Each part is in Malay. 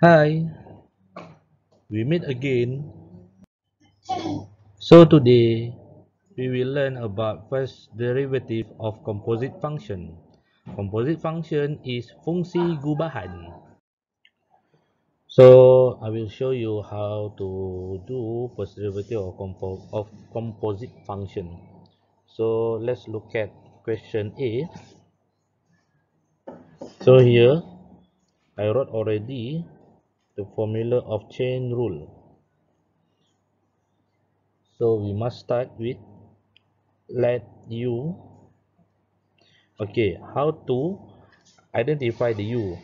Hi, we meet again. So today we will learn about first derivative of composite function. Composite function is fungsi gubahan. So I will show you how to do first derivative of composite function. So let's look at question A. So here I wrote already the formula of chain rule. So we must start with let u. Okay, how to identify the u.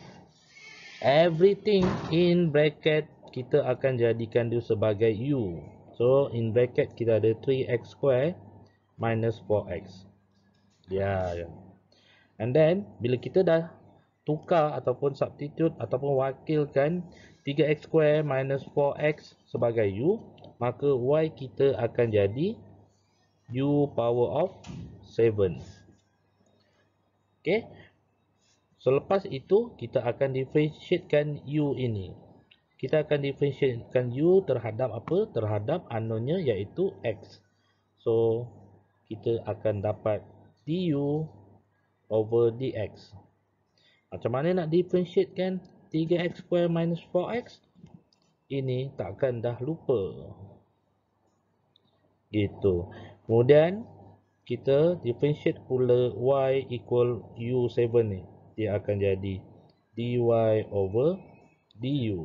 Everything in bracket kita akan jadikan dia sebagai u. So in bracket kita ada 3x square minus 4x. Ya. And then bila kita dah tukar ataupun substitute ataupun wakilkan 3x square minus 4x sebagai u, maka y kita akan jadi u power of 7. Okay. So lepas itu kita akan differentiatekan u ini. Kita akan differentiatekan u terhadap apa? Terhadap unknownnya iaitu x. So kita akan dapat du over dx. Macam mana nak differentiatekan 3x square minus 4x? Ini takkan dah lupa. Gitu. Kemudian kita differentiate pula y equal u7 ni. Dia akan jadi dy over du.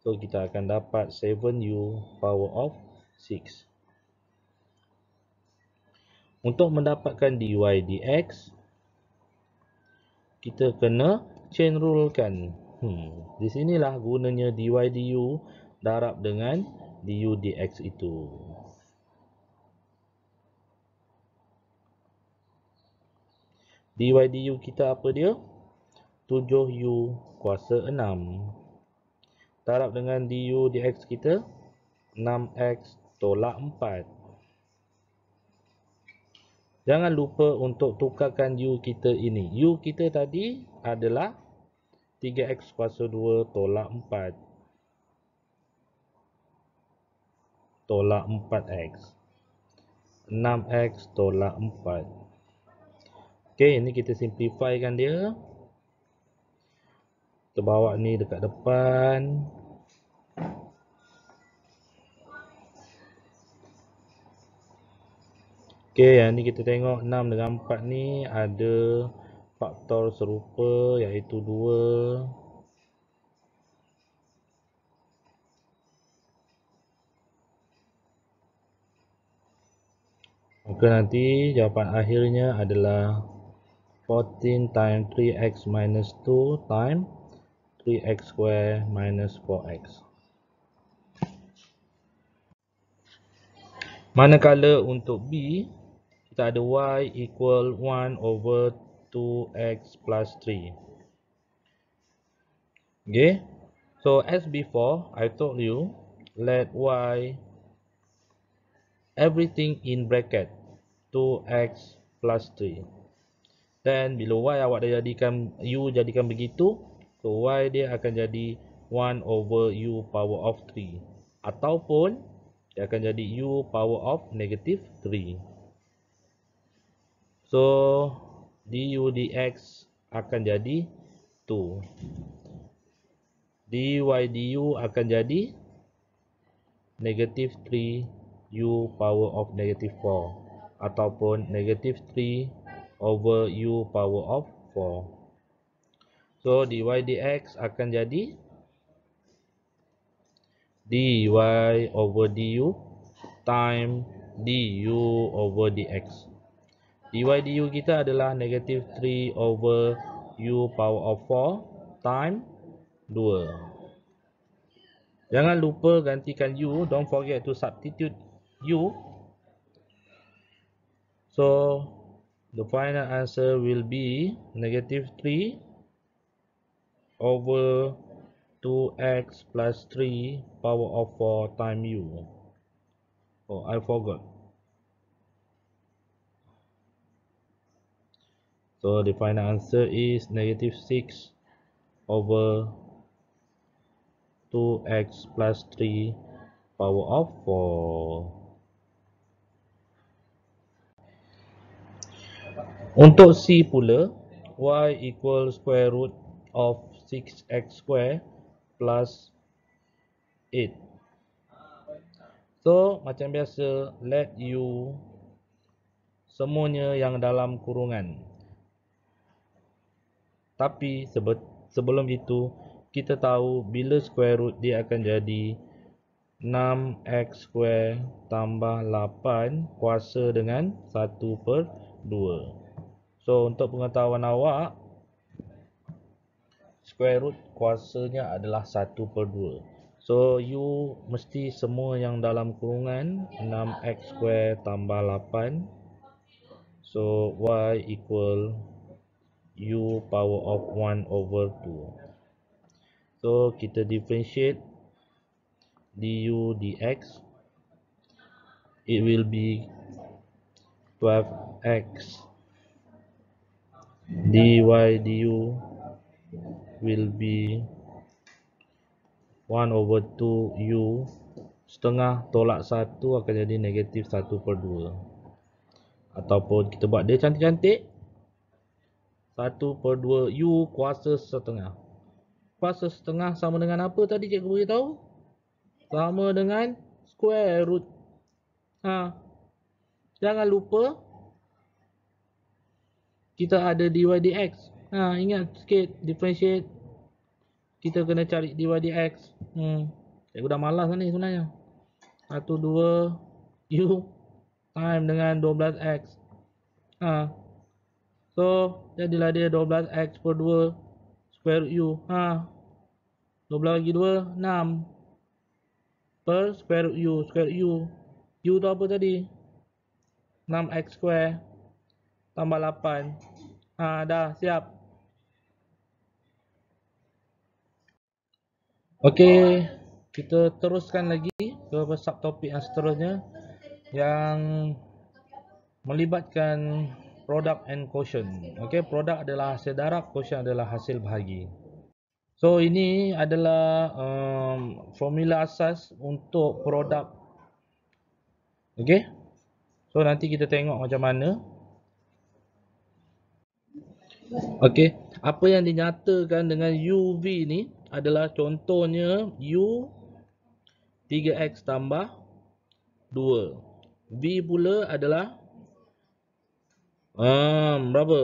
So kita akan dapat 7u power of 6. Untuk mendapatkan dy dx, kita kena chain rule kan. Di sinilah gunanya dy du darab dengan du dx itu. Dy du kita apa dia? 7u kuasa 6. Darab dengan du dx kita 6x tolak 4. Jangan lupa untuk tukarkan u kita ini. U kita tadi adalah 3x kuasa 2 tolak 4. Tolak 4x. 6x tolak 4. Okey, ini kita simplifykan dia. Kita bawa ni dekat depan. Okey, yang ni kita tengok 6 dengan 4 ni ada faktor serupa iaitu 2. Maka nanti jawapan akhirnya adalah 14 times 3x minus 2 times 3x square minus 4x. Manakala untuk B, kita ada y equal 1 over 2x plus 3. Okay. So as before, I told you, let y everything in bracket 2x plus 3. Dan bila y awak dah jadikan u jadikan begitu, so y dia akan jadi 1 over u power of 3. Ataupun dia akan jadi u power of negative 3. So du dx akan jadi 2. dy du akan jadi negative 3 u power of negative 4. Ataupun negative 3 over u power of 4. So dy dx akan jadi dy over du time du over dx. Dy du kita adalah negative 3 over u power of 4 time 2. Jangan lupa gantikan u. Don't forget to substitute u. So the final answer will be negative 3 over 2x plus 3 power of 4 time u. Oh, I forgot. So the final answer is negative 6 over 2x plus 3 power of 4. Untuk C pula, y equal square root of 6x square plus 8. So, macam biasa, let u semuanya yang dalam kurungan. Tapi sebelum itu, kita tahu bila square root dia akan jadi 6x square tambah 8 kuasa dengan 1/2. So, untuk pengetahuan awak, square root kuasanya adalah 1/2. So, u mesti semua yang dalam kurungan 6x square tambah 8. So, y equal u power of 1/2. So, kita differentiate du dx. It will be 12x. dy du will be 1/2 u setengah tolak 1 akan jadi negatif 1/2. Ataupun kita buat dia cantik-cantik, 1/2 u kuasa setengah. Kuasa setengah sama dengan apa tadi cikgu beritahu? Sama dengan square root. Jangan lupa kita ada dy dx. Ingat sikit differentiate. Kita kena cari dy dx. Cikgu dah malas ni sebenarnya. 1, 2 u time dengan 12x. So, jadilah dia 12x per 2 square root u. 12 bagi 2, 6 per square root u. Square root u. U tu apa tadi? 6x square tambah 8. Dah siap. Okey, kita teruskan lagi ke subtopik yang seterusnya yang melibatkan product and quotient. Okey, produk adalah hasil darab, quotient adalah hasil bahagi. So, ini adalah formula asas untuk produk. Okey. So, nanti kita tengok macam mana. Okey, apa yang dinyatakan dengan UV ni adalah contohnya U 3x tambah 2. V pula adalah berapa?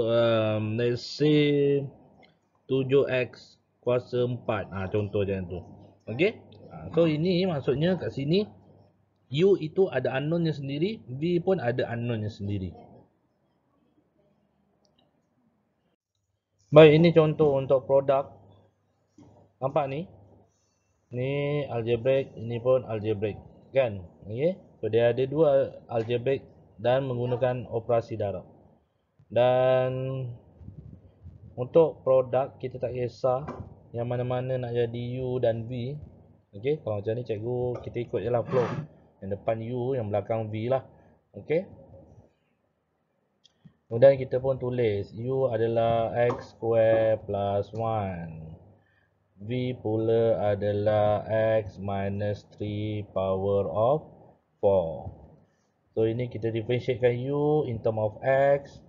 Let's say 7x kuasa 4. Contoh macam tu. Okey. So ini maksudnya kat sini U itu ada unknownnya sendiri, V pun ada unknownnya sendiri. Baik, ini contoh untuk produk. Nampak ni? Ni algebraic, ini pun algebraic, kan? Okey. So dia ada dua algebraic dan menggunakan operasi darab. Dan untuk produk kita tak kisah yang mana-mana nak jadi U dan V. Okey, kalau macam ni cikgu kita ikut je lah flow. Yang depan U, yang belakang V lah. Okey. Kemudian kita pun tulis U adalah x square plus 1. V pula adalah x minus 3 power of 4. So ini kita differentiatekan U in term of x.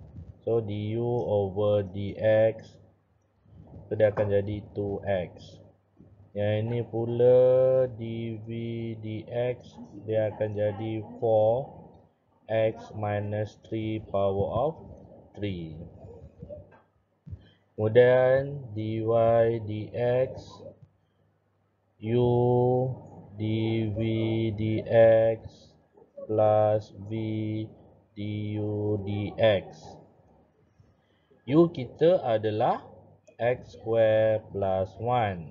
So du over dx. So dia akan jadi 2x. Yang ini pula dv dx. Dia akan jadi 4x minus 3 power of 3. Kemudian dy dx u dv dx plus v du dx. U kita adalah x square plus 1.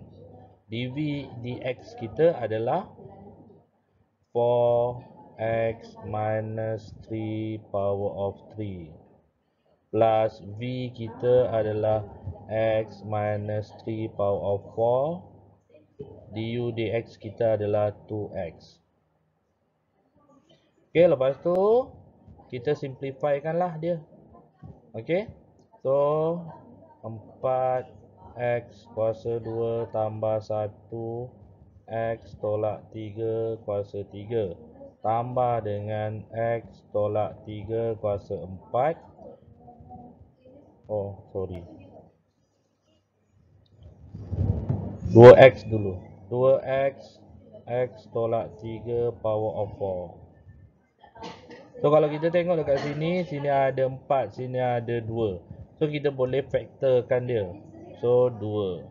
dv dx kita adalah 4x minus 3 power of 3. Plus V kita adalah X minus 3 power of 4. Du dx kita adalah 2x. Okay, lepas tu kita simplifykan lah dia. Okay, so 4x kuasa 2 tambah 1 X tolak 3 kuasa 3 tambah dengan X tolak 3 kuasa 4. Oh, sorry. 2X dulu. 2X X tolak 3 power of 4. So kalau kita tengok dekat sini, sini ada 4, sini ada 2. So kita boleh faktorkan dia. So 2.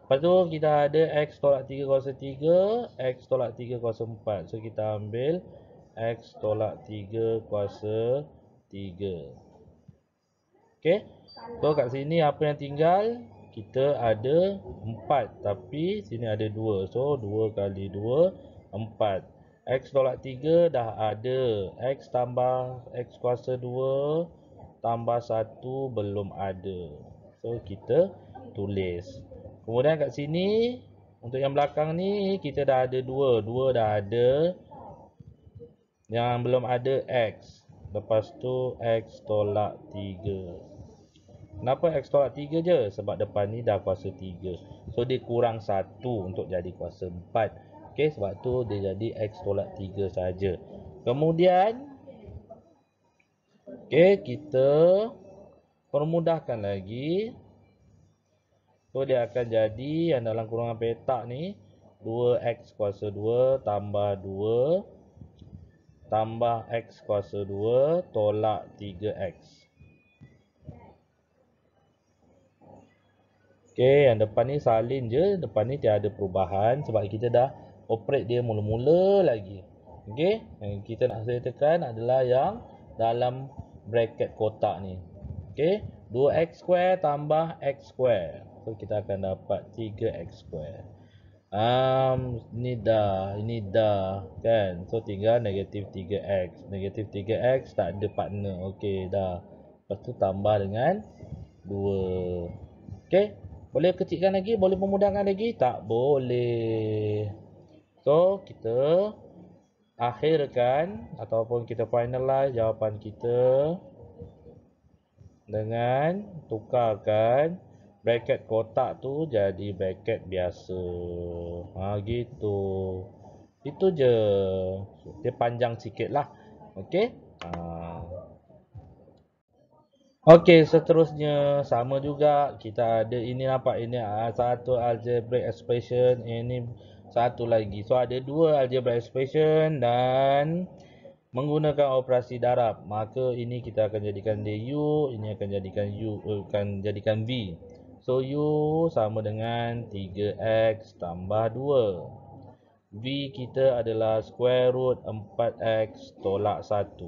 Lepas tu kita ada X tolak 3 kuasa 3, X tolak 3 kuasa 4. So kita ambil X tolak 3 kuasa 3. Okay. So kat sini apa yang tinggal? Kita ada 4. Tapi sini ada 2. So 2 kali 2, 4. X tolak 3 dah ada. X tambah X kuasa 2 tambah 1 belum ada. So kita tulis. Kemudian kat sini, untuk yang belakang ni kita dah ada 2. 2 dah ada. Yang belum ada X. Lepas tu X tolak 3. Kenapa X tolak 3 je? Sebab depan ni dah kuasa 3. So dia kurang 1 untuk jadi kuasa 4. Okay, sebab tu dia jadi X tolak 3 saja. Kemudian, okay, kita permudahkan lagi. So dia akan jadi yang dalam kurungan petak ni 2X kuasa 2 tambah 2 tambah X kuasa 2 tolak 3X. Okay, yang depan ni salin je. Depan ni tiada perubahan sebab kita dah operate dia mula-mula lagi. Okay, yang kita nak sertakan adalah yang dalam bracket kotak ni. Okay, 2x square tambah x square. So kita akan dapat 3x square. Ini dah kan. So tinggal negatif 3x. Negatif 3x tak ada partner. Okay, dah. Lepas tu tambah dengan 2. Okay. Boleh kecilkan lagi? Boleh memudahkan lagi? Tak boleh. So, kita akhirkan ataupun kita finalize jawapan kita dengan tukarkan bracket kotak tu jadi bracket biasa. Gitu. Itu je. Dia panjang sikit lah. Okay. Okey, seterusnya sama juga kita ada ini nampak ini satu algebraic expression, ini satu lagi. So ada dua algebraic expression dan menggunakan operasi darab. Maka ini kita akan jadikan dia U, ini akan jadikan V. So U sama dengan 3x tambah 2. V kita adalah square root 4x tolak 1.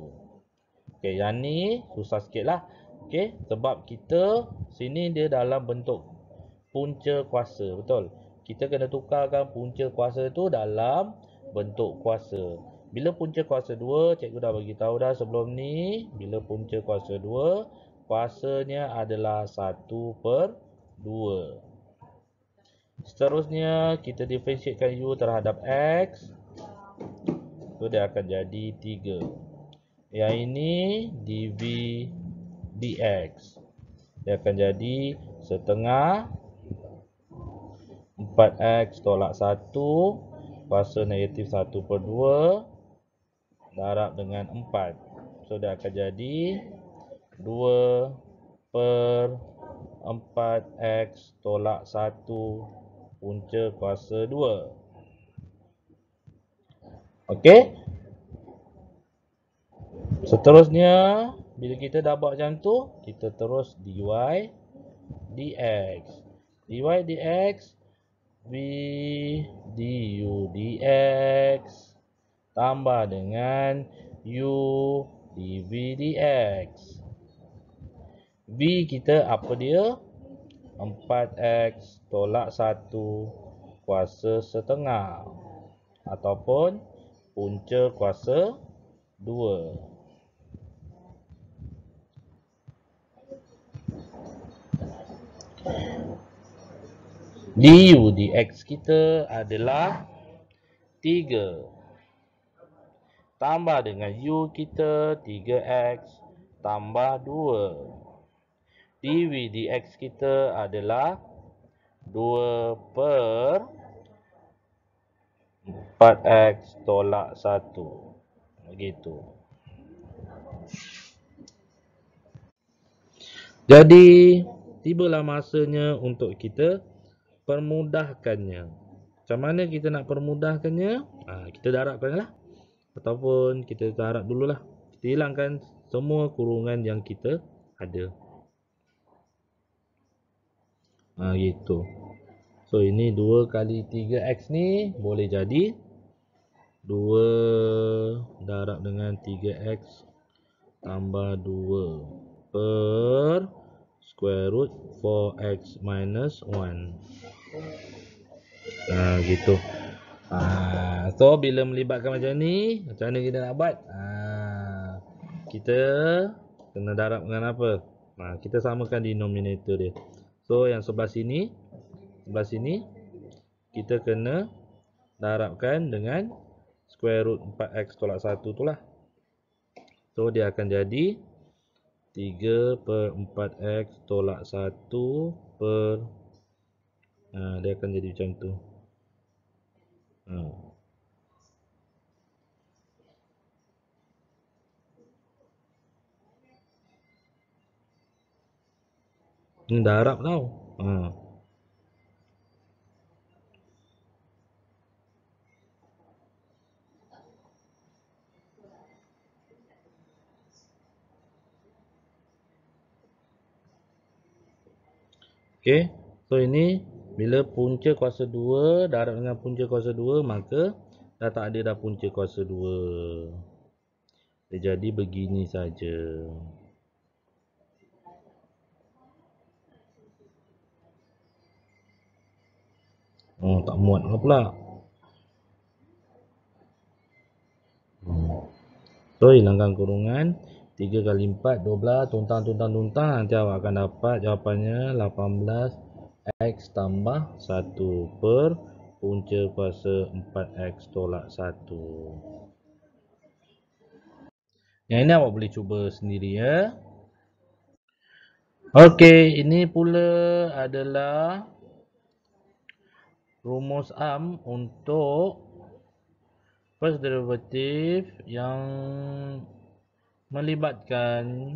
Okey, yang ni susah sikitlah. Okey, sebab kita sini dia dalam bentuk punca kuasa, betul? Kita kena tukarkan punca kuasa tu dalam bentuk kuasa. Bila punca kuasa 2, cikgu dah bagi tahu dah sebelum ni, bila punca kuasa 2, kuasanya adalah 1/2. Seterusnya, kita differentiatekan U terhadap X. So, dia akan jadi 3. Yang ini dV dx. Dia akan jadi setengah 4x tolak 1 kuasa negatif 1/2 darab dengan 4. So dia akan jadi 2/4x tolak 1 punca kuasa 2. Okey. Seterusnya, bila kita dah buat macam tu, kita terus dy dx. Dy dx v du dx tambah dengan u dv dx. V kita apa dia? 4x tolak 1 kuasa setengah ataupun punca kuasa 2. Du dx kita adalah 3 tambah dengan u kita 3x tambah 2. dv dx kita adalah 2/4 4x tolak 1. Begitu. Jadi, tibalah masanya untuk kita permudahkannya. Macam mana kita nak permudahkannya? Kita darabkanlah. Ataupun kita darab dululah. Kita hilangkan semua kurungan yang kita ada. Gitu. So, ini 2 kali 3x ni boleh jadi 2 darab dengan 3x tambah 2 per square root 4x minus 1. Gitu. So bila melibatkan macam ni, macam mana kita nak buat? Kita kena darab dengan apa? Kita samakan denominator dia. So yang sebelah sini kita kena darabkan dengan square root 4x tolak 1 tu lah. So dia akan jadi 3 per 4x tolak 1 per dia akan jadi macam tu. Ini darab tau. Okay. So ini bila punca kuasa 2 darab dengan punca kuasa 2, maka dah tak ada dah punca kuasa 2. Dia jadi begini saja. Tak muat pula. So hilangkan kurungan. 3 kali 4, 12. Tuntang. Nanti awak akan dapat jawapannya 18x tambah 1 per punca kuasa 4x tolak 1. Yang ini awak boleh cuba sendiri ya. Okey, ini pula adalah rumus untuk first derivative yang melibatkan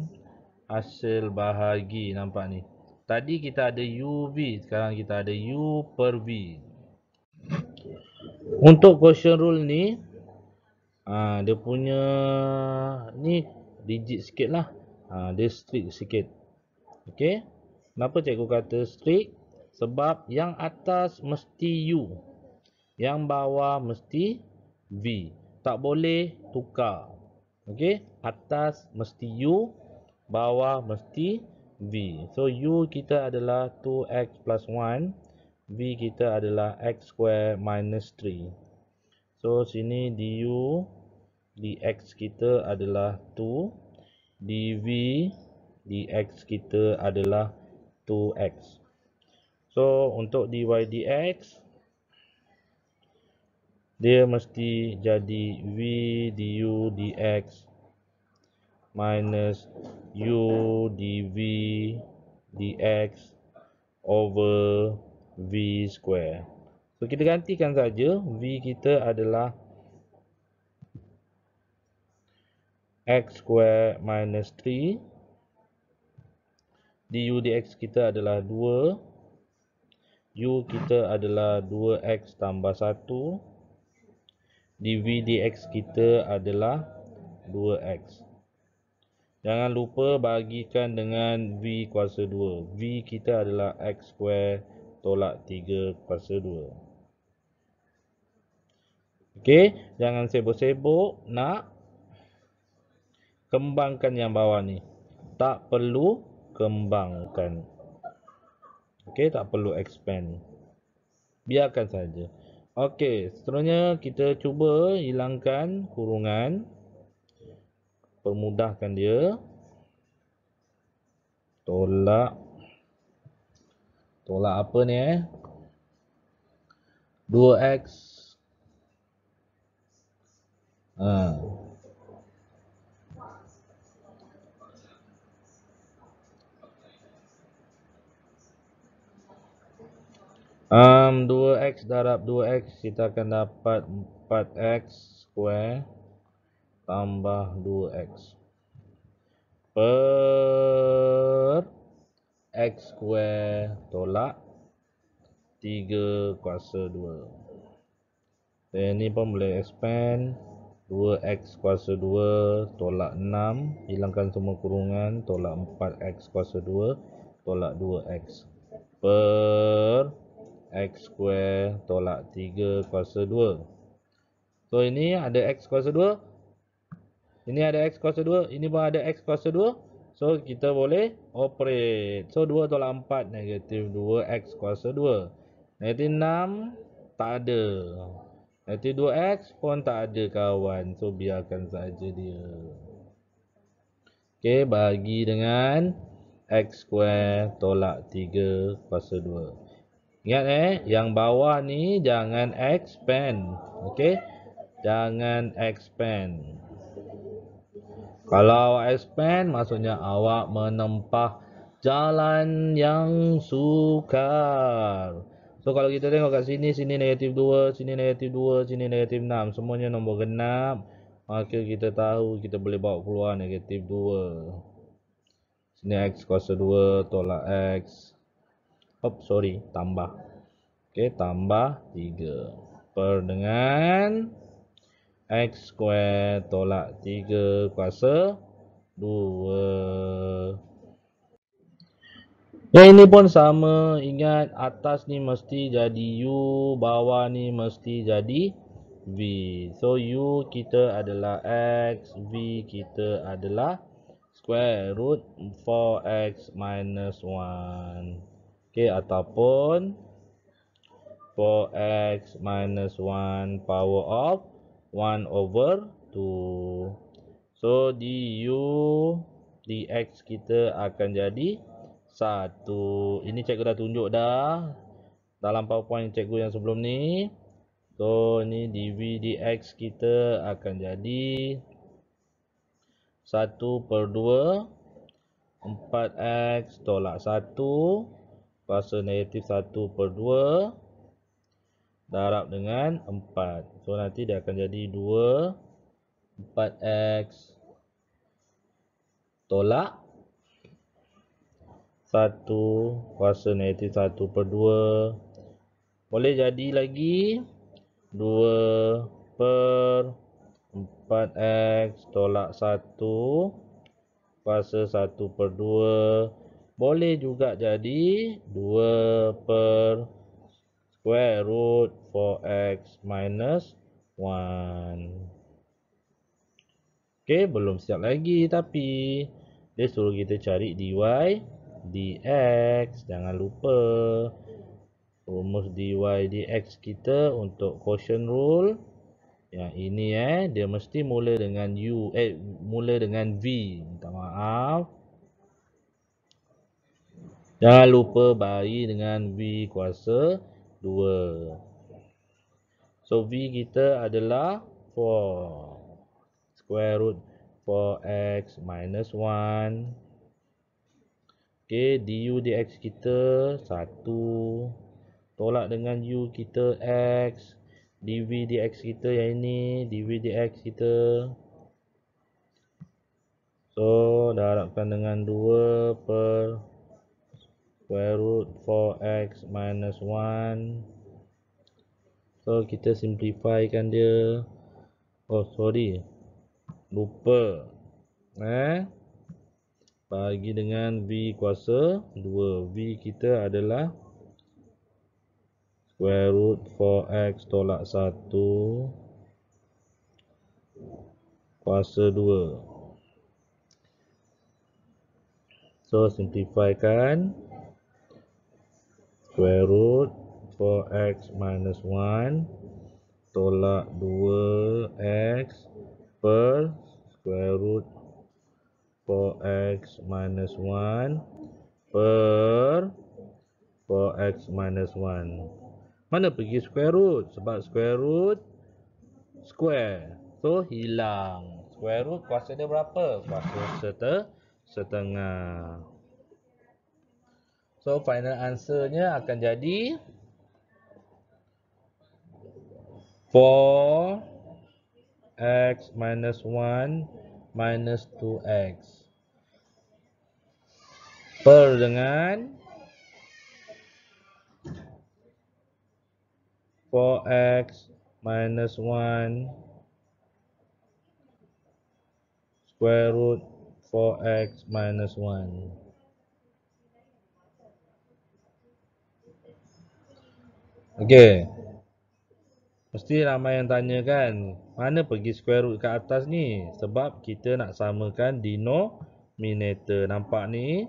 hasil bahagi. Nampak ni. Tadi kita ada UV, sekarang kita ada U per V. Untuk quotient rule ni, dia punya ni digit sikit lah. Dia strict sikit. Okey. Kenapa cikgu kata strict? Sebab yang atas mesti U. Yang bawah mesti V. Tak boleh tukar. Okey, atas mesti U, bawah mesti V. So U kita adalah 2x plus 1, V kita adalah x square minus 3. So sini du dx kita adalah 2, dv dx kita adalah 2x. So untuk dy dx dia mesti jadi v du dx minus u dv dx over v square. So kita gantikan saja. V kita adalah x square minus 3. Du dx kita adalah 2. U kita adalah 2x tambah 1. dv dx kita adalah 2x. Jangan lupa bagikan dengan v kuasa 2. V kita adalah x square tolak 3 kuasa 2. Okey, jangan sibuk-sibuk nak kembangkan yang bawah ni. Tak perlu kembangkan. Okey, tak perlu expand. Biarkan saja. Okey, seterusnya kita cuba hilangkan kurungan. Permudahkan dia. Tolak apa ni 2x. 2x darab 2x, kita akan dapat 4x square tambah 2x per x square tolak 3 kuasa 2. Ini pun boleh expand. 2x kuasa 2 tolak 6, hilangkan semua kurungan, tolak 4x kuasa 2 tolak 2x per x square tolak 3 kuasa 2. So ini ada x kuasa 2, ini ada x kuasa 2, ini pun ada x kuasa 2. So kita boleh operate. So 2 tolak 4 negatif 2x kuasa 2. Negatif 6 tak ada. Negatif 2x pun tak ada kawan. So biarkan saja dia. Okey, bagi dengan x square tolak 3 kuasa 2. Ingat yang bawah ni jangan expand. Okey, jangan expand. Kalau expand maksudnya awak menempah jalan yang sukar. So kalau kita tengok kat sini, sini negatif 2, sini negatif 2, sini negatif 6. Semuanya nombor genap. Maka kita tahu kita boleh bawa keluar negatif 2. Sini x kuasa 2 tolak x. Tambah. Okey, tambah 3. Per dengan x square tolak 3 kuasa 2. Yang ini pun sama. Ingat atas ni mesti jadi U, bawah ni mesti jadi V. So U kita adalah X, V kita adalah square root 4X minus 1. Okay, ataupun 4x minus 1 power of 1 over 2. So du dx kita akan jadi 1. Ini cikgu dah tunjuk dah dalam PowerPoint cikgu yang sebelum ni. So ni dv dx kita akan jadi 1 per 2 4x tolak 1 kuasa negatif 1 per 2 darab dengan 4. So nanti dia akan jadi 2 4x tolak 1 kuasa negatif 1 per 2. Boleh jadi lagi 2 per 4x tolak 1 kuasa 1 per 2. Boleh juga jadi 2 per square root 4x minus 1. Okey, belum siap lagi tapi dia suruh kita cari dy dx. Jangan lupa rumus dy dx kita untuk quotient rule. Yang ini dia mesti mula dengan mula dengan v. Minta maaf. Jangan lupa bagi dengan v kuasa 2. So v kita adalah 4. Square root 4x minus 1. Okay, du dx kita 1. Tolak dengan u kita x. dv dx kita yang ini, dv dx kita. So, darabkan dengan 2 per square root 4x minus 1. So, kita simplifykan dia. Oh, sorry. Lupa. Bagi dengan v kuasa 2. V kita adalah square root 4x tolak 1 kuasa 2. So, simplifykan. Square root 4x minus 1 tolak 2x per square root 4x minus 1 per 4x minus 1. Mana pergi square root? Sebab square root square. So, hilang. Square root kuasa dia berapa? Kuasa setengah. So, final answernya akan jadi 4x minus 1 minus 2x per dengan 4x minus 1 square root 4x minus 1. Okey. Mesti ramai yang tanya kan, mana pergi square root kat atas ni? Sebab kita nak samakan denominator. Nampak ni?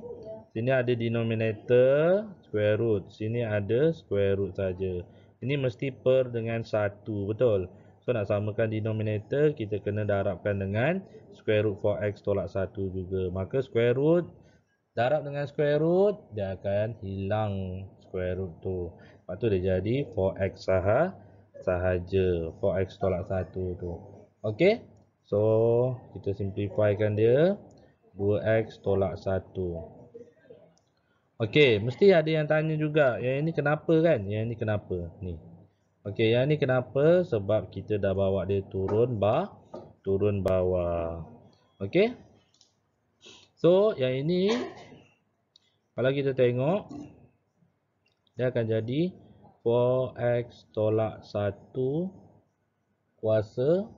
Sini ada denominator square root. Sini ada square root saja. Ini mesti per dengan 1, betul? So nak samakan denominator, kita kena darabkan dengan square root 4x tolak 1 juga. Maka square root darab dengan square root, dia akan hilang square root tu. Lepas tu dia jadi 4x sahaja. 4x tolak 1 tu. Okey. So, kita simplifykan dia. 2x tolak 1. Okey, mesti ada yang tanya juga. Yang ini kenapa kan? Yang ini kenapa? Ni. Okey, yang ni kenapa? Sebab kita dah bawa dia turun bawah. Okey. So, yang ini kalau kita tengok, dia akan jadi 4x tolak 1 kuasa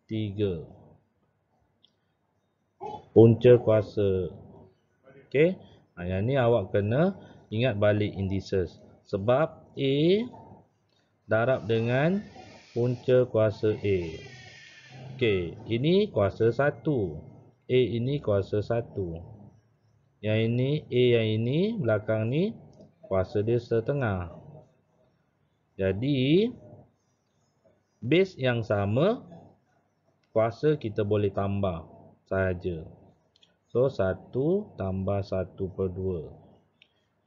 3. Punca kuasa. Okey. Yang ni awak kena ingat balik indices. Sebab A darab dengan punca kuasa A. Okey. Ini kuasa 1. A ini kuasa 1. Yang ini A yang ini belakang ni kuasa dia setengah. Jadi base yang sama, kuasa kita boleh tambah sahaja. So 1 tambah 1/2.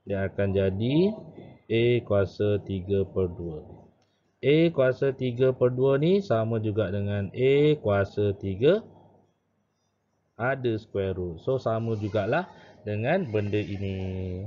Dia akan jadi A kuasa 3/2. A kuasa 3/2 ni sama juga dengan A kuasa 3 ada square root. So sama jugalah dengan benda ini.